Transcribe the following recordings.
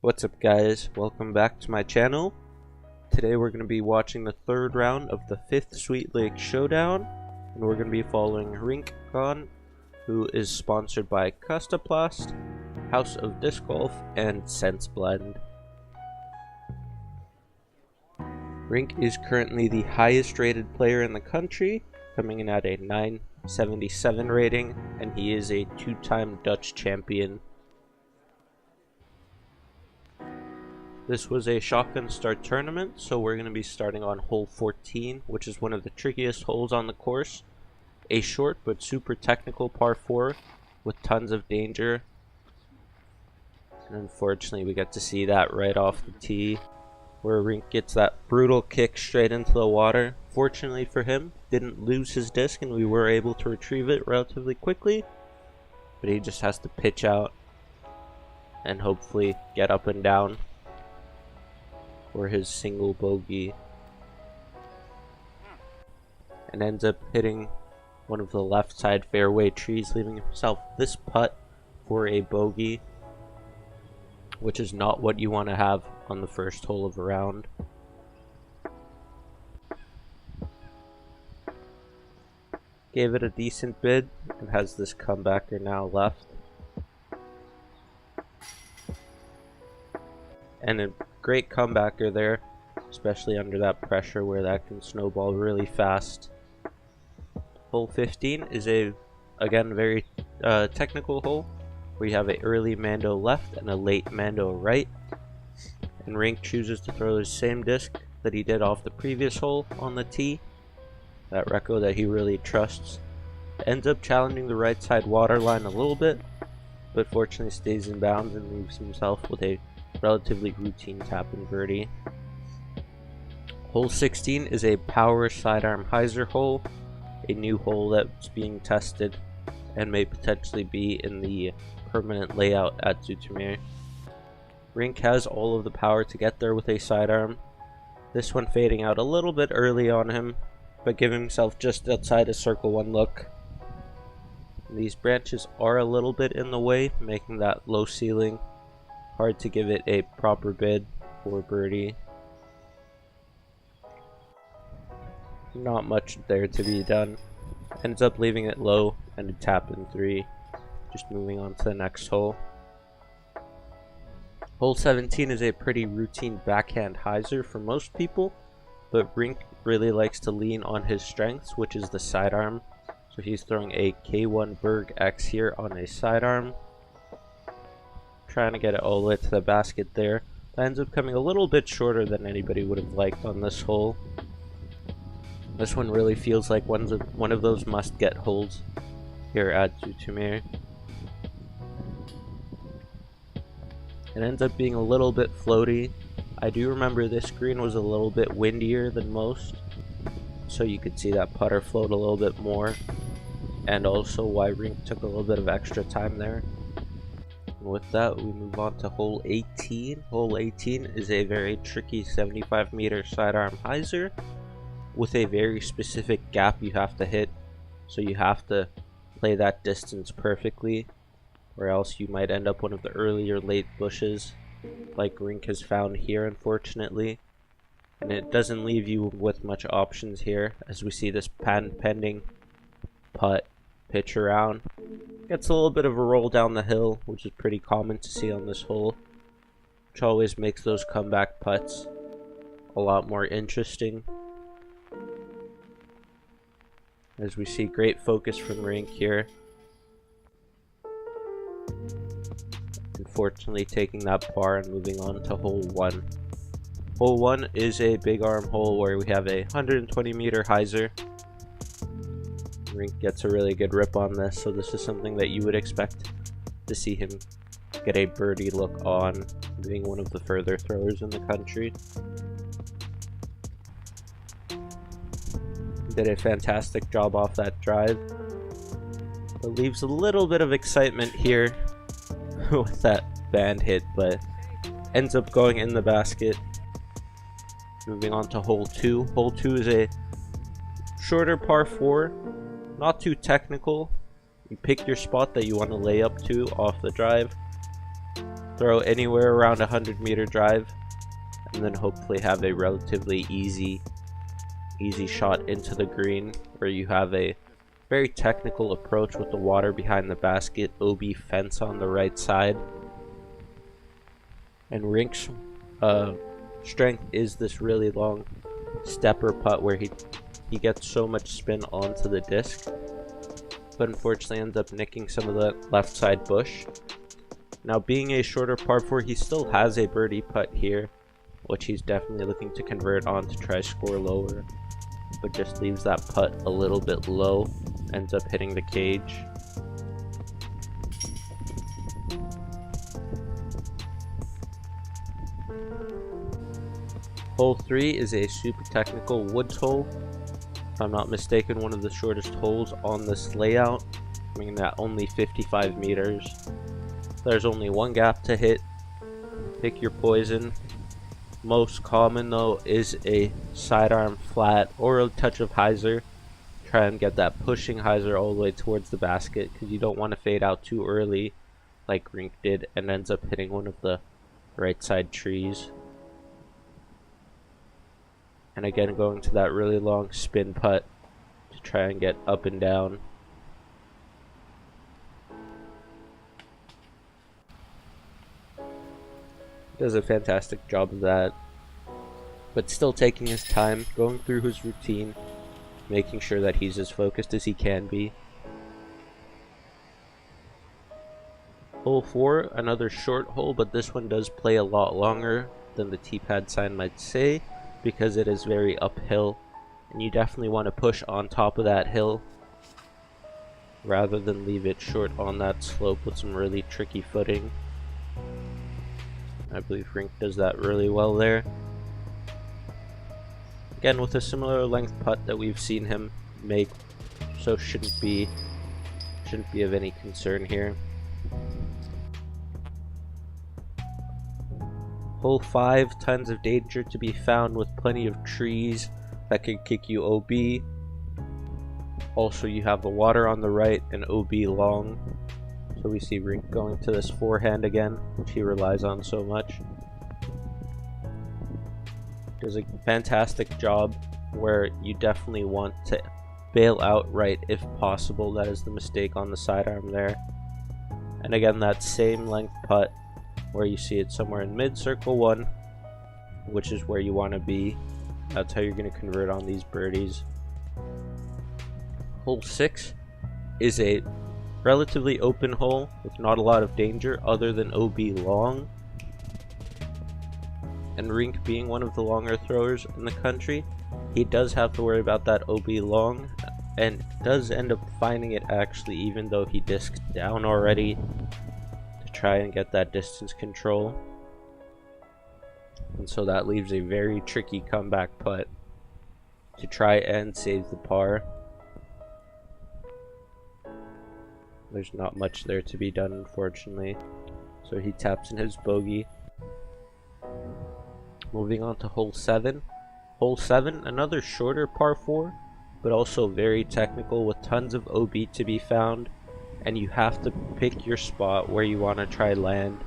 What's up guys, welcome back to my channel. Today we're going to be watching the third round of the 5th Sweetlake Showdown, and we're going to be following Rienk, who is sponsored by Custoplast, House of Disc Golf, and Sense Blend. Rienk is currently the highest rated player in the country, coming in at a 977 rating, and he is a 2-time Dutch champion. This was a shotgun start tournament, so we're going to be starting on hole 14, which is one of the trickiest holes on the course. A short but super technical par 4 with tons of danger. And unfortunately we get to see that right off the tee, where Rienk gets that brutal kick straight into the water. Fortunately for him, didn't lose his disc and we were able to retrieve it relatively quickly. But he just has to pitch out and hopefully get up and down for his single bogey, and ends up hitting one of the left side fairway trees, leaving himself this putt for a bogey, which is not what you want to have on the first hole of a round. Gave it a decent bid and has this comebacker now left, and a great comebacker there, especially under that pressure where that can snowball really fast. Hole 15 is again very technical hole, where you have an early Mando left and a late Mando right, and Rienk chooses to throw the same disc that he did off the previous hole on the tee, that reco that he really trusts. Ends up challenging the right side water line a little bit, but fortunately stays in bounds and leaves himself with a relatively routine tap and birdie. Hole 16 is a power sidearm hyzer hole, a new hole that's being tested and may potentially be in the permanent layout at Zoetermeer. Rienk has all of the power to get there with a sidearm, this one fading out a little bit early on him, but giving himself just outside a circle 1 look. These branches are a little bit in the way, making that low ceiling hard to give it a proper bid for birdie. Not much there to be done. Ends up leaving it low and a tap in 3. Just moving on to the next hole. Hole 17 is a pretty routine backhand hyzer for most people, but Rienk really likes to lean on his strengths, which is the sidearm. So he's throwing a K1 Berg X here on a sidearm, trying to get it all the way to the basket there. That ends up coming a little bit shorter than anybody would have liked on this hole. This one really feels like one of those must-get holes here at Zoetermeer. It ends up being a little bit floaty. I do remember this green was a little bit windier than most, so you could see that putter float a little bit more, and also why Rienk took a little bit of extra time there. With that, we move on to hole 18. Hole 18 is a very tricky 75-meter sidearm hyzer with a very specific gap you have to hit, so you have to play that distance perfectly, or else you might end up one of the early or late bushes like Rienk has found here, unfortunately. And it doesn't leave you with much options here, as we see this pending putt pitch around. Gets a little bit of a roll down the hill, which is pretty common to see on this hole, which always makes those comeback putts a lot more interesting. As we see great focus from Rienk here. Unfortunately taking that par and moving on to hole 1. Hole 1 is a big arm hole where we have a 120-meter hyzer. Rienk gets a really good rip on this, so this is something that you would expect to see him get a birdie look on, being one of the further throwers in the country. Did a fantastic job off that drive, but leaves a little bit of excitement here with that band hit, but ends up going in the basket. Moving on to hole 2. Hole 2 is a shorter par 4. Not too technical. You pick your spot that you want to lay up to off the drive. throw anywhere around 100-meter drive, and then hopefully have a relatively easy shot into the green, where you have a very technical approach with the water behind the basket, OB fence on the right side. And Rienk's strength is this really long stepper putt where he gets so much spin onto the disc, but unfortunately ends up nicking some of the left side bush. Now, being a shorter par 4, he still has a birdie putt here, which he's definitely looking to convert on to try score lower, but just leaves that putt a little bit low, ends up hitting the cage. Hole 3 is a super technical woods hole. If I'm not mistaken, one of the shortest holes on this layout, meaning that only 55 meters. There's only one gap to hit. Pick your poison. Most common though is a sidearm flat or a touch of hyzer. Try and get that pushing hyzer all the way towards the basket, because you don't want to fade out too early like Rienk did and ends up hitting one of the right side trees. And again, going to that really long spin putt to try and get up and down. Does a fantastic job of that, but still taking his time, going through his routine, making sure that he's as focused as he can be. Hole 4, another short hole, but this one does play a lot longer than the T-pad sign might say, because it is very uphill, and you definitely want to push on top of that hill rather than leave it short on that slope with some really tricky footing. I believe Rienk does that really well there. Again, with a similar length putt that we've seen him make, so shouldn't be of any concern here. Hole 5, tons of danger to be found with plenty of trees that could kick you OB. Also, you have the water on the right and OB long. So we see Rienk going to this forehand again, which he relies on so much. Does a fantastic job where you definitely want to bail out right if possible. That is the mistake on the sidearm there. And again, that same length putt where you see it somewhere in mid circle 1, which is where you want to be. That's how you're going to convert on these birdies. Hole 6 is a relatively open hole with not a lot of danger other than OB long. And Rienk being one of the longer throwers in the country, he does have to worry about that OB long, and does end up finding it actually, even though he discs down already, to try and get that distance control. And so that leaves a very tricky comeback putt to try and save the par. There's not much there to be done, unfortunately. So he taps in his bogey. Moving on to hole 7. Hole 7, another shorter par 4, but also very technical with tons of OB to be found. And you have to pick your spot where you want to try land.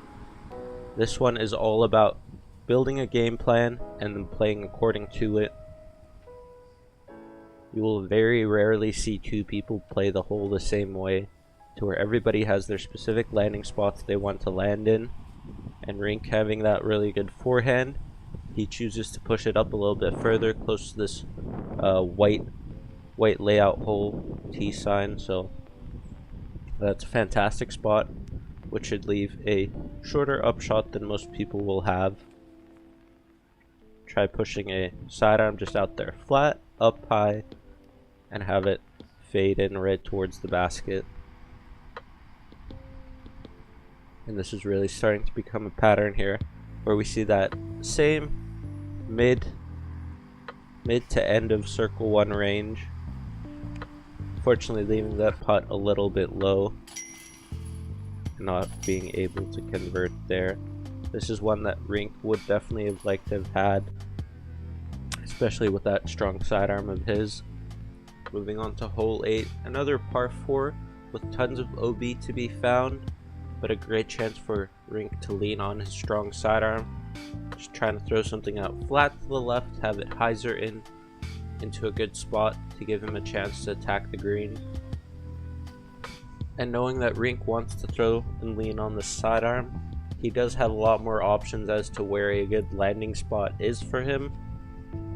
This one is all about building a game plan and then playing according to it. You will very rarely see two people play the hole the same way, to where everybody has their specific landing spots they want to land in. And Rienk having that really good forehand, he chooses to push it up a little bit further, close to this white layout hole T sign. So that's a fantastic spot, which should leave a shorter upshot than most people will have. Try pushing a sidearm just out there flat, up high, and have it fade in right towards the basket. And this is really starting to become a pattern here, where we see that same mid to end of circle 1 range. Unfortunately, leaving that putt a little bit low, not being able to convert there. This is one that Rienk would definitely have liked to have had, especially with that strong sidearm of his. Moving on to hole 8, another par 4 with tons of OB to be found. but a great chance for Rienk to lean on his strong sidearm. Just trying to throw something out flat to the left, have it hyzer into a good spot to give him a chance to attack the green. And knowing that Rienk wants to throw and lean on the sidearm, he does have a lot more options as to where a good landing spot is for him,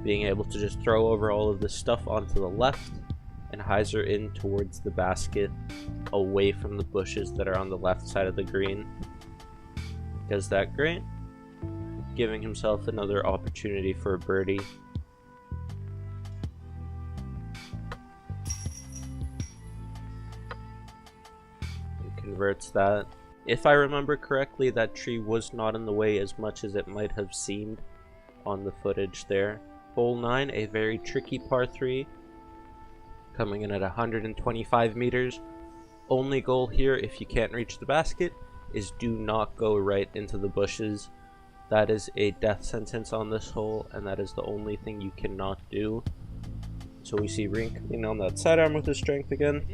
being able to just throw over all of this stuff onto the left and hyzer in towards the basket away from the bushes that are on the left side of the green. Does that great, giving himself another opportunity for a birdie. And converts that. If I remember correctly, that tree was not in the way as much as it might have seemed on the footage there. Hole 9, a very tricky par 3, coming in at 125 meters. Only goal here, if you can't reach the basket, is do not go right into the bushes. That is a death sentence on this hole, and that is the only thing you cannot do. So we see Rienk lean on that sidearm with his strength again,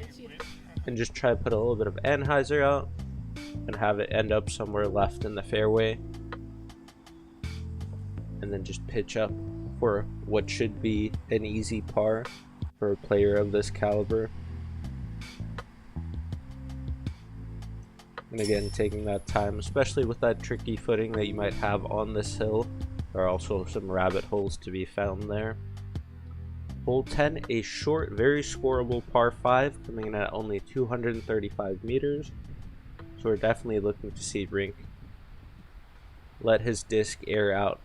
and just try to put a little bit of anhyzer out, and have it end up somewhere left in the fairway. And then just pitch up for what should be an easy par for a player of this caliber. And again, taking that time, especially with that tricky footing that you might have on this hill. There are also some rabbit holes to be found there. Hole 10, a short, very scoreable par 5, coming in at only 235 meters. So we're definitely looking to see Rienk let his disc air out,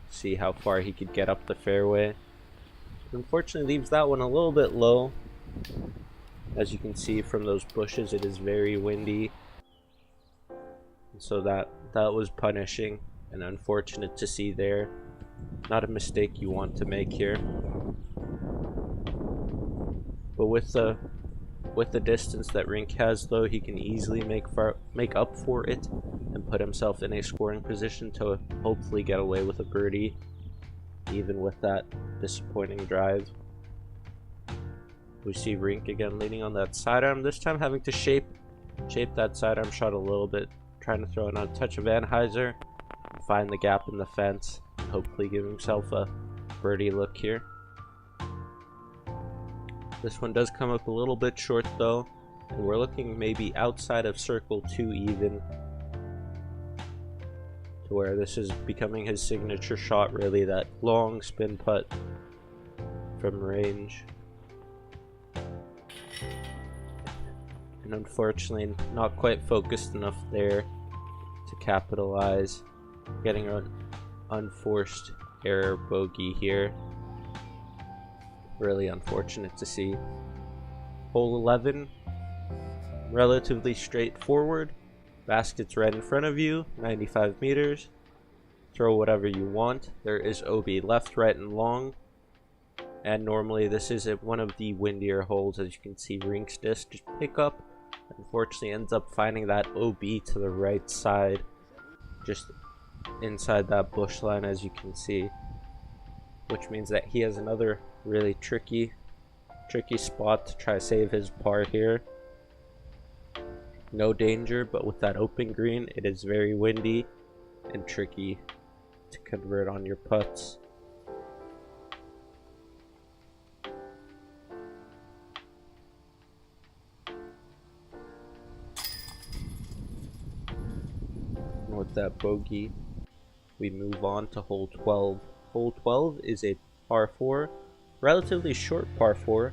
see how far he could get up the fairway. Unfortunately, leaves that one a little bit low. As you can see from those bushes, it is very windy. So that was punishing and unfortunate to see there. Not a mistake you want to make here. But with the distance that Rienk has, though, he can easily make up for it and put himself in a scoring position to hopefully get away with a birdie, even with that disappointing drive. We see Rienk again leaning on that sidearm, this time having to shape that sidearm shot a little bit, trying to throw in a touch of anhyzer, find the gap in the fence, and hopefully give himself a birdie look here. This one does come up a little bit short though, and we're looking maybe outside of circle 2 even, to where this is becoming his signature shot, really, that long spin putt from range. And unfortunately not quite focused enough there to capitalize, getting an unforced error bogey here. Really unfortunate to see. Hole 11, relatively straightforward. Basket's right in front of you, 95 meters. Throw whatever you want. There is OB left, right, and long. And normally this is one of the windier holes, as you can see Rienk's disc just pick up. Unfortunately ends up finding that OB to the right side, just inside that bush line, as you can see. Which means that he has another really tricky spot to try to save his par here. No danger, but with that open green, it is very windy and tricky to convert on your putts. And with that bogey, we move on to hole 12. Hole 12 is a par 4, relatively short par 4,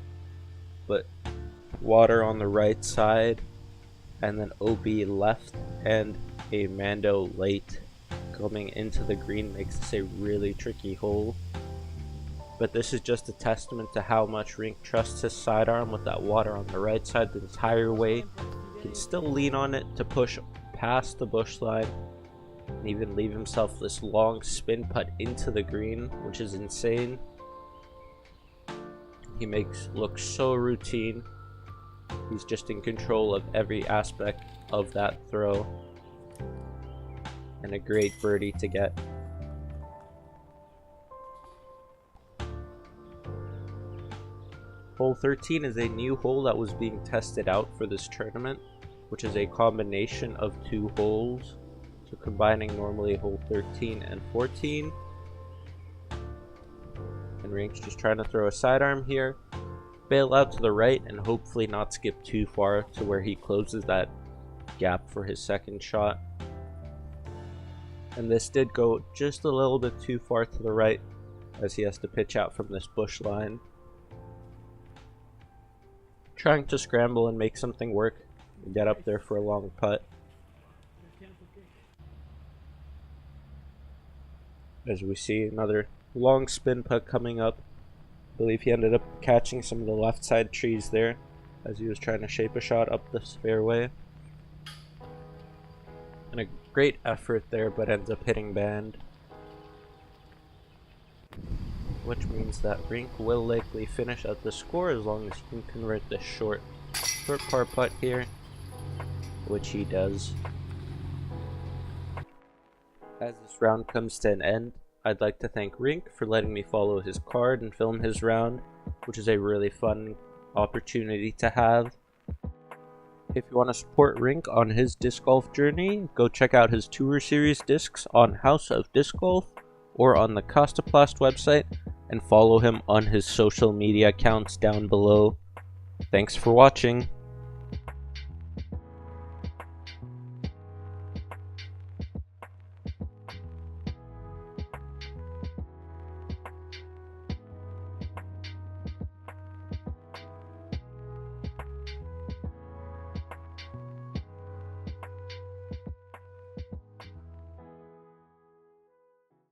but water on the right side, and then OB left, and a Mando late coming into the green makes this a really tricky hole. But this is just a testament to how much Rienk trusts his sidearm with that water on the right side the entire way. He can still lean on it to push past the bush line, and even leave himself this long spin putt into the green, which is insane. He makes look so routine. He's just in control of every aspect of that throw, and a great birdie to get. Hole 13 is a new hole that was being tested out for this tournament. which is a combination of 2 holes, so combining normally hole 13 and 14. And Rienk's just trying to throw a sidearm here, bail out to the right, and hopefully not skip too far to where he closes that gap for his second shot. And this did go just a little bit too far to the right, as he has to pitch out from this bush line. Trying to scramble and make something work and get up there for a long putt. As we see another long spin putt coming up. I believe he ended up catching some of the left side trees there as he was trying to shape a shot up this fairway. And a great effort there, but ends up hitting band. Which means that Rienk will likely finish at the score as long as he can convert this short par putt here, which he does. As this round comes to an end, I'd like to thank Rienk for letting me follow his card and film his round, which is a really fun opportunity to have. If you want to support Rienk on his disc golf journey, go check out his Tour Series discs on House of Disc Golf or on the Costaplast website, and follow him on his social media accounts down below. Thanks for watching.